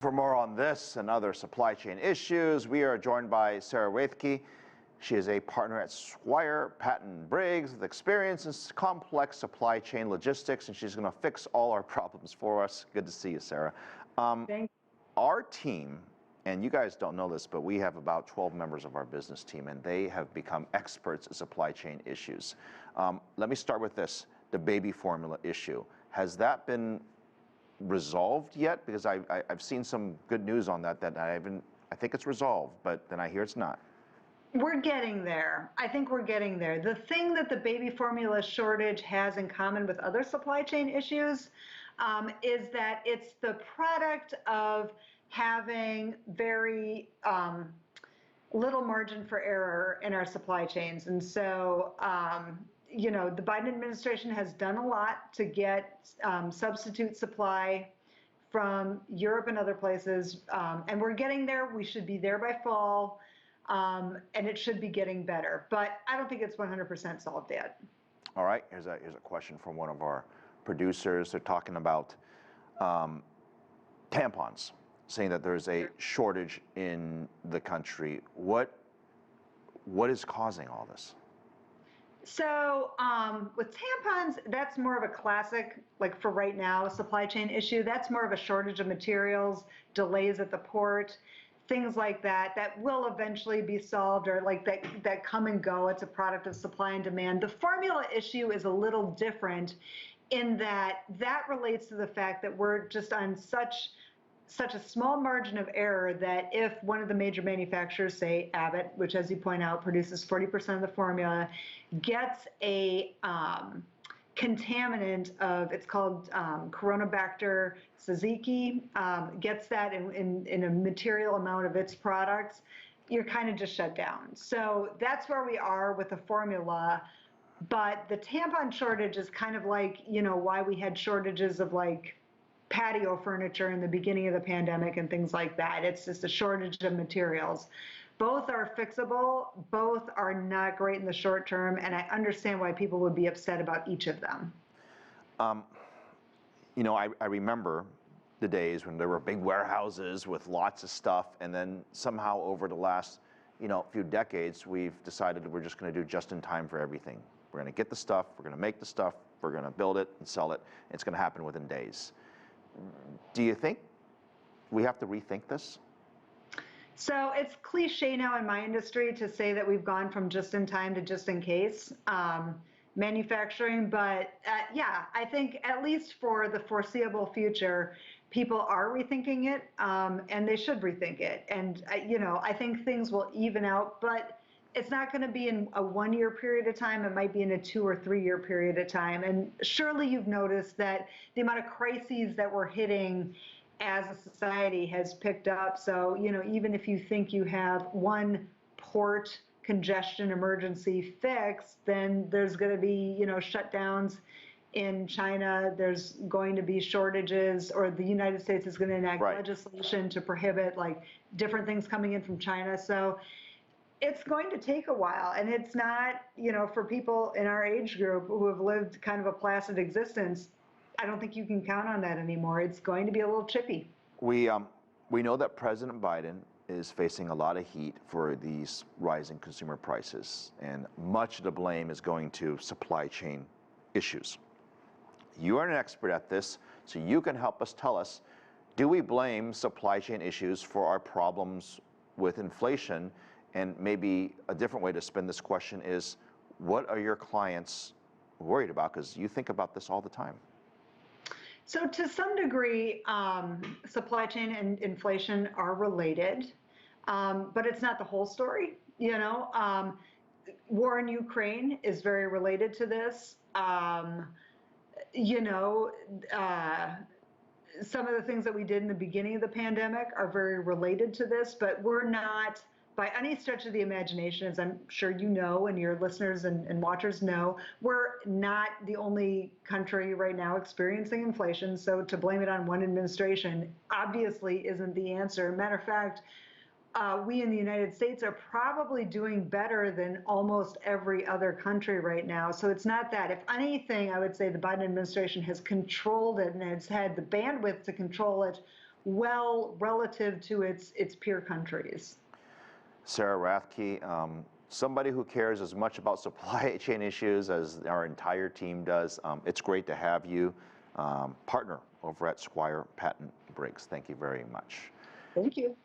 For more on this and other supply chain issues, we are joined by Sarah Rathke. She is a partner at Squire Patton Boggs with experience in complex supply chain logistics, and she's going to fix all our problems for us. Good to see you, Sarah. Thanks. Our team, and you guys don't know this, but we have about 12 members of our business team, and they have become experts in supply chain issues. Let me start with this, the baby formula issue. Has that been resolved yet? Because I've seen some good news on that I think it's resolved, but then I hear it's not. We're getting there. I think we're getting there. The thing that the baby formula shortage has in common with other supply chain issues is that it's the product of having very little margin for error in our supply chains. And so, you know, the Biden administration has done a lot to get substitute supply from Europe and other places, and we're getting there. We should be there by fall, and it should be getting better. But I don't think it's 100% solved yet. All right, here's a question from one of our producers. They're talking about tampons, saying that there's a shortage in the country. What is causing all this? So with tampons, that's more of a classic, like for right now, supply chain issue. That's more of a shortage of materials, delays at the port, things like that, that will eventually be solved, or like that come and go. It's a product of supply and demand. The formula issue is a little different in that relates to the fact that we're just on such a small margin of error that if one of the major manufacturers, say Abbott, which as you point out produces 40% of the formula, gets a contaminant of, it's called Coronabacter Zika, gets that in a material amount of its products, you're kind of just shut down. So that's where we are with the formula. But the tampon shortage is kind of like, you know, why we had shortages of like patio furniture in the beginning of the pandemic and things like that. It's just a shortage of materials. Both are fixable, both are not great in the short term, and I understand why people would be upset about each of them. You know, I remember the days when there were big warehouses with lots of stuff, and then somehow over the last, you know, few decades, we've decided that we're just going to do just in time for everything. We're going to get the stuff, we're going to make the stuff, we're going to build it and sell it, and it's going to happen within days. Do you think we have to rethink this? So it's cliche now in my industry to say that we've gone from just in time to just in case manufacturing, but yeah, I think at least for the foreseeable future, people are rethinking it, and they should rethink it. And you know, I think things will even out, but it's not going to be in a 1 year period of time. It might be in a 2 or 3 year period of time. And surely you've noticed that the amount of crises that we're hitting as a society has picked up. So, you know, even if you think you have one port congestion emergency fixed, then there's going to be, you know, shutdowns in China. There's going to be shortages, or the United States is going to enact legislation to prohibit like different things coming in from China. So it's going to take a while, and it's not, you know, for people in our age group who have lived kind of a placid existence, I don't think you can count on that anymore. It's going to be a little chippy. We know that President Biden is facing a lot of heat for these rising consumer prices, and much of the blame is going to supply chain issues. You are an expert at this, so you can help us tell us, do we blame supply chain issues for our problems with inflation? And maybe a different way to spin this question is, what are your clients worried about? Because you think about this all the time. So to some degree, supply chain and inflation are related, but it's not the whole story. You know, war in Ukraine is very related to this. You know, some of the things that we did in the beginning of the pandemic are very related to this, but we're not, by any stretch of the imagination, as I'm sure you know, and your listeners and watchers know, we're not the only country right now experiencing inflation. So to blame it on one administration obviously isn't the answer. Matter of fact, we in the United States are probably doing better than almost every other country right now. So it's not that. If anything, I would say the Biden administration has controlled it and has had the bandwidth to control it well relative to its peer countries. Sarah Rathke, somebody who cares as much about supply chain issues as our entire team does. It's great to have you partner over at Squire Patton Boggs. Thank you very much. Thank you.